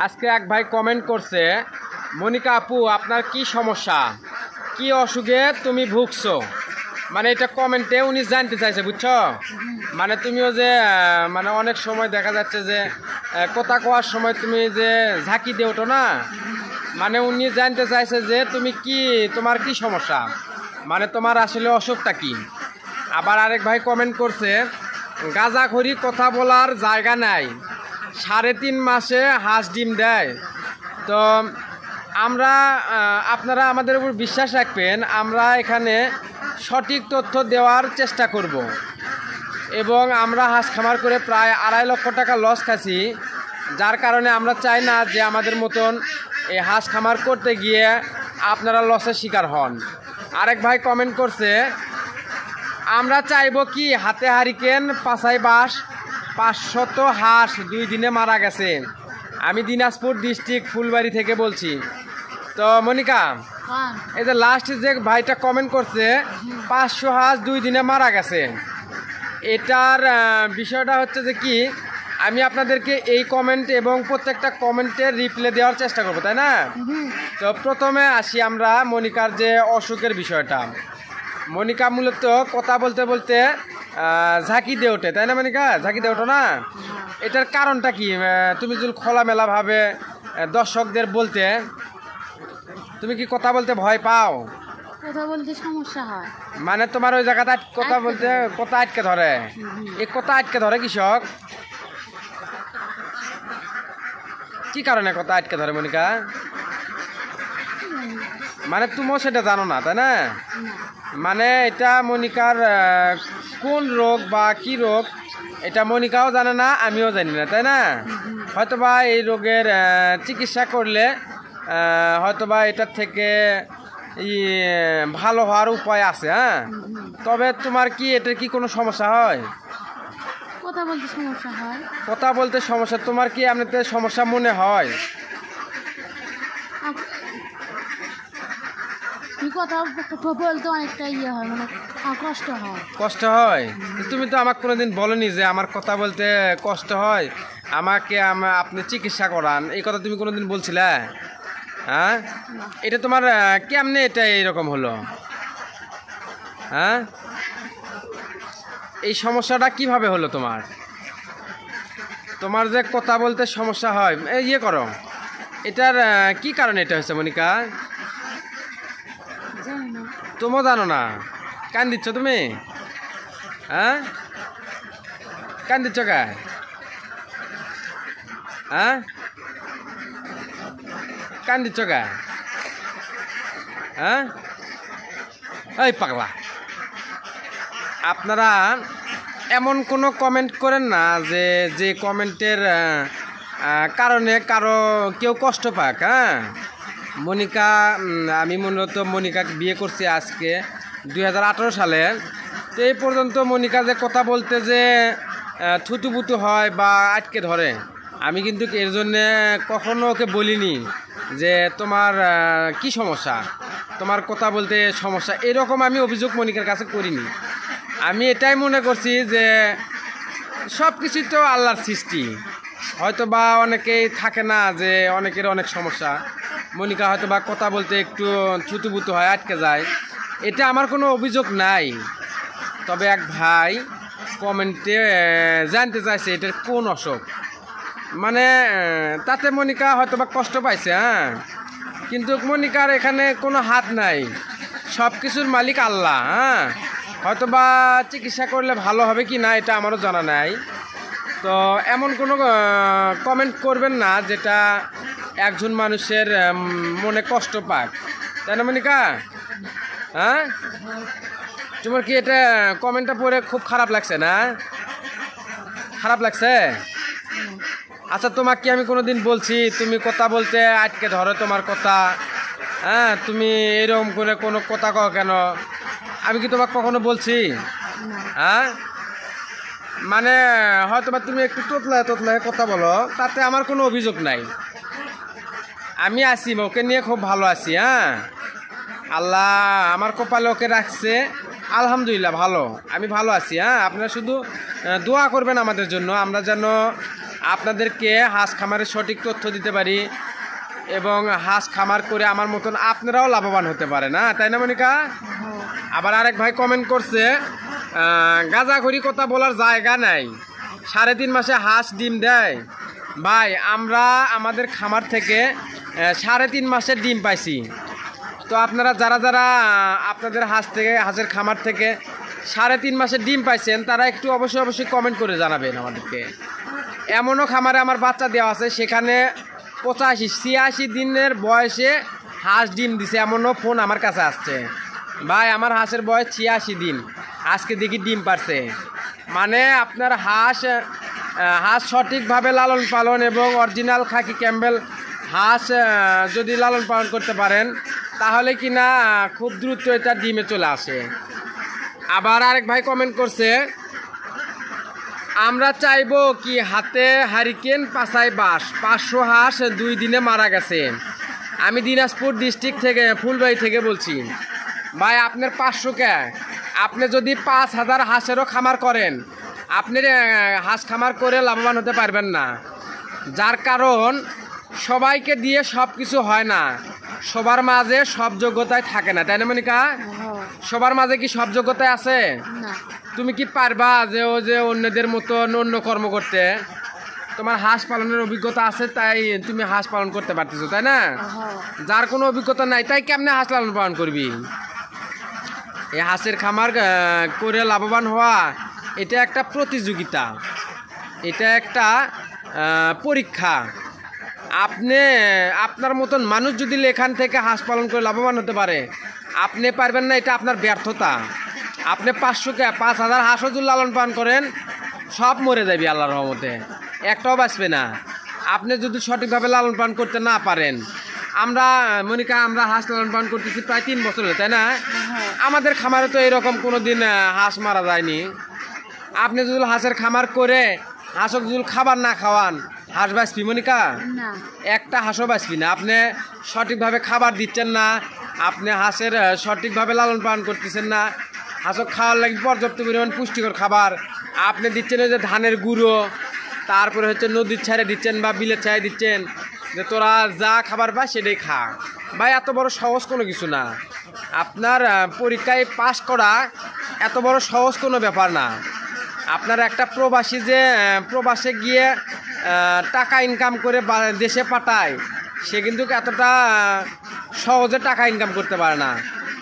আজকে এক ভাই কমেন্ট করছে, মনিকা আপু আপনার কি সমস্যা, কি অসুখে তুমি ভুগছো। মানে এটা কমেন্টে উনি জানতে চাইছে, বুঝছো। মানে তুমিও যে মানে অনেক সময় দেখা যাচ্ছে যে কথা কোয়ার সময় তুমি যে ঝাঁকি দিয়ে ওঠো না, মানে উনি জানতে চাইছে যে তুমি কি, তোমার কি সমস্যা, মানে তোমার আসলে অসুখটা কি। আবার আরেক ভাই কমেন্ট করছে, গাঁজাখড়ি কথা বলার জায়গা নাই, 3.5 মাসে হাঁস ডিম দেয়। তো আমরা আপনারা আমাদের উপর বিশ্বাস রাখবেন, আমরা এখানে সঠিক তথ্য দেওয়ার চেষ্টা করব। এবং আমরা হাঁস খামার করে প্রায় 2.5 লক্ষ টাকা লস খাচ্ছি, যার কারণে আমরা চাই না যে আমাদের মতন এই হাঁস খামার করতে গিয়ে আপনারা লসের শিকার হন। আরেক ভাই কমেন্ট করছে, আমরা চাইবো কি হাতে হারিকেন পাছাই বাস, 500 হাঁস 2 দিনে মারা গেছে। আমি দিনাজপুর ডিস্ট্রিক্ট ফুলবাড়ি থেকে বলছি। তো মনিকা, এই যে লাস্ট যে ভাইটা কমেন্ট করছে 500 হাঁস 2 দিনে মারা গেছে, এটার বিষয়টা হচ্ছে যে কি, আমি আপনাদেরকে এই কমেন্ট এবং প্রত্যেকটা কমেন্টের রিপ্লাই দেওয়ার চেষ্টা করবো, তাই না। তো প্রথমে আসি আমরা মনিকার যে অসুখের বিষয়টা। মনিকা মূলত কথা বলতে বলতে ঝাঁকি দিয়ে ওঠে, তাই না মনিকা, ঝাঁকি দিয়ে ওঠো না। এটার কারণটা কি, তুমি যদি খোলামেলাভাবে দর্শকদের বলতে, তুমি কি কথা বলতে ভয় পাও? কথা বলতে সমস্যা হয়, মানে তোমার ওই জায়গাটা কথা বলতে কথা আটকে ধরে। এই কথা আটকে ধরে কৃষক কি কারণে কথা আটকে ধরে মনিকা? মানে তুমিও সেটা জানো না, তাই না। মানে এটা মনিকার কোন রোগ বা কি রোগ এটা মনিকাও জানে না, আমিও জানি না, তাই না। হয়তোবা এই রোগের চিকিৎসা করলে হয়তোবা এটার থেকে ভালো হওয়ার উপায় আছে। হ্যাঁ, তবে তোমার কি এটার কি কোনো সমস্যা হয়? কথা বলতে সমস্যা হয়। কথা বলতে সমস্যা, তোমার কি এমনিতে সমস্যা মনে হয়? কথা বলতে অনেকটা ইয়ে হয়, মানে কষ্ট হয়। কষ্ট হয়? তুমি তো আমাকে কোনোদিন বলনি যে আমার কথা বলতে কষ্ট হয়, আমাকে আপনি চিকিৎসা করান, এই কথা তুমি কোনোদিন বলছিলে? হ্যাঁ, এটা তোমার কেমনে এটা এইরকম হলো? হ্যাঁ, এই সমস্যাটা কিভাবে হলো তোমার? তোমার যে কথা বলতে সমস্যা হয়, ইয়ে করো, এটার কি কারণে এটা হয়েছে মনিকা? তুমিও জানো না, কান দিচ্ছ তুমি? হ্যাঁ, কান দিচ্ছ কে? হ্যাঁ, কান দিচ্ছ কে? হ্যাঁ, এই পাগলা, আপনারা এমন কোনো কমেন্ট করেন না যে যে কমেন্টের কারণে কারো কেউ কষ্ট পাক। হ্যাঁ, মনিকা, আমি মূলত মনিকাকে বিয়ে করছি আজকে 2018 সালে। তো এই পর্যন্ত মনিকা যে কথা বলতে যে থুতুপুতু হয় বা আটকে ধরে, আমি কিন্তু এর জন্যে কখনো ওকে বলিনি যে তোমার কি সমস্যা, তোমার কথা বলতে সমস্যা, এরকম আমি অভিযোগ মনিকার কাছে করিনি। আমি এটাই মনে করছি যে সব কিছুই তো আল্লাহর সৃষ্টি, হয়তো বা অনেকেই থাকে না যে অনেকের অনেক সমস্যা। মনিকা হয়তো বা কথা বলতে একটু থুতুপুতু হয়, আটকে যায়, এটা আমার কোনো অভিযোগ নাই। তবে এক ভাই কমেন্টে জানতে চাইছে এটার কোন অসুখ, মানে তাতে মনিকা হয়তো বা কষ্ট পাইছে। হ্যাঁ, কিন্তু মনিকার এখানে কোনো হাত নাই, সব কিছুর মালিক আল্লাহ। হ্যাঁ, হয়তো বা চিকিৎসা করলে ভালো হবে কি না এটা আমারও জানা নাই। তো এমন কোনো কমেন্ট করবেন না যেটা একজন মানুষের মনে কষ্ট পাক, তাই না মনিকা? হ্যাঁ, তোমার কি এটা কমেন্টটা পড়ে খুব খারাপ লাগছে না? খারাপ লাগছে? আচ্ছা, তোমাকে কি আমি কোনোদিন বলছি তুমি কথা বলতে আটকে ধরো তোমার কথা? হ্যাঁ, তুমি এরকম করে কোনো কথা কও কেন? আমি কি তোমাকে কখনো বলছি? হ্যাঁ, মানে হয়তো বা তুমি একটু তোতলায় কথা বলো, তাতে আমার কোনো অভিযোগ নাই। আমি আছি, ওকে নিয়ে খুব ভালো আছি। হ্যাঁ, আল্লাহ আমার কপালে ওকে রাখছে, আলহামদুলিল্লাহ ভালো, আমি ভালো আছি। হ্যাঁ, আপনারা শুধু দোয়া করবেন আমাদের জন্য, আমরা যেন আপনাদেরকে হাঁস খামারের সঠিক তথ্য দিতে পারি এবং হাঁস খামার করে আমার মতন আপনারাও লাভবান হতে পারেন, না তাই না মনিকা? হ্যাঁ। আবার আরেক ভাই কমেন্ট করছে গাঁজাখড়ি কথা বলার জায়গা নাই, 3.5 মাসে হাঁস ডিম দেয়। ভাই আমরা আমাদের খামার থেকে 3.5 মাসের ডিম পাইছি। তো আপনারা যারা যারা আপনাদের হাঁসের খামার থেকে 3.5 মাসের ডিম পাইছেন তারা একটু অবশ্যই কমেন্ট করে জানাবেন আমাদেরকে। এমনও খামারে আমার বাচ্চা দেওয়া আছে সেখানে 85-86 দিনের বয়সে হাঁস ডিম দিছে, এমনও ফোন আমার কাছে আসছে। ভাই আমার হাঁসের বয়স 86 দিন, আজকে দেখি ডিম পারছে। মানে আপনার হাঁস সঠিকভাবে লালন পালন এবং অরিজিনাল খাকি ক্যাম্বেল হাঁস যদি লালন পালন করতে পারেন তাহলে কি না খুব দ্রুত এটা ডিমে চলে আসে। আবার আরেক ভাই কমেন্ট করছে আমরা চাইবো কি হাতে হারিকেন পাছায় বাঁশ, 500 হাঁস 2 দিনে মারা গেছে। আমি দিনাজপুর ডিস্ট্রিক্ট থেকে ফুলবাড়ি থেকে বলছি। ভাই আপনার 500 কে, আপনি যদি 5000 হাঁসেরও খামার করেন আপনি হাঁস খামার করে লাভবান হতে পারবেন না। যার কারণ সবাইকে দিয়ে সব কিছু হয় না, সবার মাঝে সব যোগ্যতায় থাকে না, তাই না মনিকা? হ্যাঁ। সবার মাঝে কি সব যোগ্যতায় আছে? না। তুমি কি পারবা যে অন্যদের মতো অন্য কর্ম করতে? তোমার হাঁস পালনের অভিজ্ঞতা আছে তাই তুমি হাঁস পালন করতে পারতেছো, তাই না? হ্যাঁ। যার কোনো অভিজ্ঞতা নাই তাই কেমনে হাঁস লালন পালন করবি? এই হাঁসের খামার করে লাভবান হওয়া এটা একটা প্রতিযোগিতা, এটা একটা পরীক্ষা। আপনার মতন মানুষ যদি এখান থেকে হাঁস পালন করে লাভবান হতে পারে আপনি পারবেন না, এটা আপনার ব্যর্থতা। আপনি 500 কে 5000 হাঁসও যদি লালন পালন করেন সব মরে যাবে আল্লাহর রহমতে, একটাও বাঁচবে না আপনি যদি সঠিকভাবে লালন পালন করতে না পারেন। আমরা মনিকা আমরা হাঁস লালন পালন করতেছি প্রায় 3 বছর হলো, তাই না? আমাদের খামারে তো এরকম কোনো দিন হাঁস মারা যায়নি। আপনি যদি হাঁসের খামার করে হাঁসক যদি খাবার না খাওয়ান হাঁস বাঁচবি মনিকা? না। একটা হাঁসও বাঁচবি না। আপনি সঠিকভাবে খাবার দিচ্ছেন না, আপনি হাঁসের সঠিকভাবে লালন পালন করতেছেন না, হাঁসক খাওয়ার লাগে পর্যাপ্ত পরিমাণ পুষ্টিকর খাবার আপনি দিচ্ছেন ওই যে ধানের গুঁড়ো, তারপরে হচ্ছে নদীর ছাড়ে দিচ্ছেন বা বিলের ছাড়ে দিচ্ছেন যে তোরা যা খাবার পায় সেটাই খা। ভাই এত বড় সহজ কোনো কিছু না। আপনার পরীক্ষায় পাস করা এত বড় সহজ কোনো ব্যাপার না। আপনার একটা প্রবাসী যে প্রবাসে গিয়ে টাকা ইনকাম করে দেশে পাঠায় সে কিন্তু এতটা সহজে টাকা ইনকাম করতে পারে না।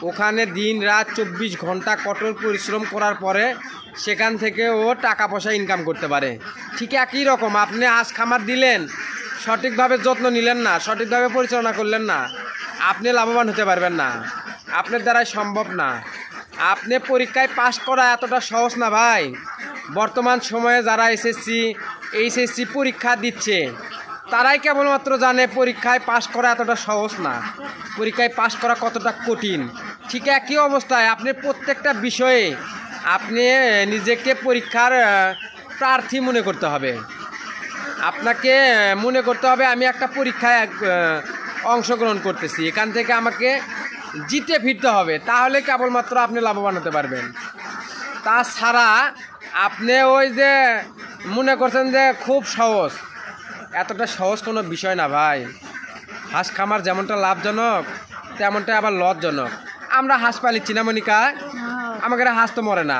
ওখানে দিন রাত 24 ঘন্টা কঠোর পরিশ্রম করার পরে সেখান থেকে ও টাকা পয়সা ইনকাম করতে পারে। ঠিক একই রকম আপনি হাঁস খামার দিলেন, সঠিকভাবে যত্ন নিলেন না, সঠিকভাবে পরিচালনা করলেন না, আপনি লাভবান হতে পারবেন না, আপনার দ্বারাই সম্ভব না। আপনি পরীক্ষায় পাস করা এতটা সহজ না ভাই। বর্তমান সময়ে যারা এইচএসসি পরীক্ষা দিচ্ছে তারাই কেবলমাত্র জানে পরীক্ষায় পাস করা এতটা সহজ না, পরীক্ষায় পাস করা কতটা কঠিন। ঠিক একই অবস্থায় আপনি প্রত্যেকটা বিষয়ে আপনি নিজেকে পরীক্ষার প্রার্থী মনে করতে হবে। আপনাকে মনে করতে হবে আমি একটা পরীক্ষায় অংশগ্রহণ করতেছি, এখান থেকে আমাকে জিতে ফিরতে হবে, তাহলে কেবলমাত্র আপনি লাভবান হতে পারবেন। তাছাড়া আপনি ওই যে মনে করছেন যে খুব সহজ, এতটা সহজ কোনো বিষয় না ভাই। হাঁস খামার যেমনটা লাভজনক তেমনটা আবার লজ্জনক। আমরা হাঁস পালিচ্ছি না মনিকা, আমাকে হাঁস তো মরে না,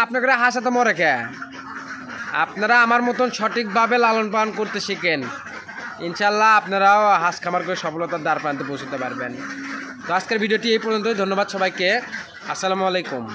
আপনাকে হাঁস এত মরে কে? আপনারা আমার মতন সঠিকভাবে লালন পালন করতে শিখেন, ইনশাল্লাহ আপনারাও হাঁস খামার করে সফলতার দ্বার প্রান্তে পৌঁছতে পারবেন। তো আজকের ভিডিওটি এই পর্যন্তই। ধন্যবাদ সবাইকে। আসসালামু আলাইকুম।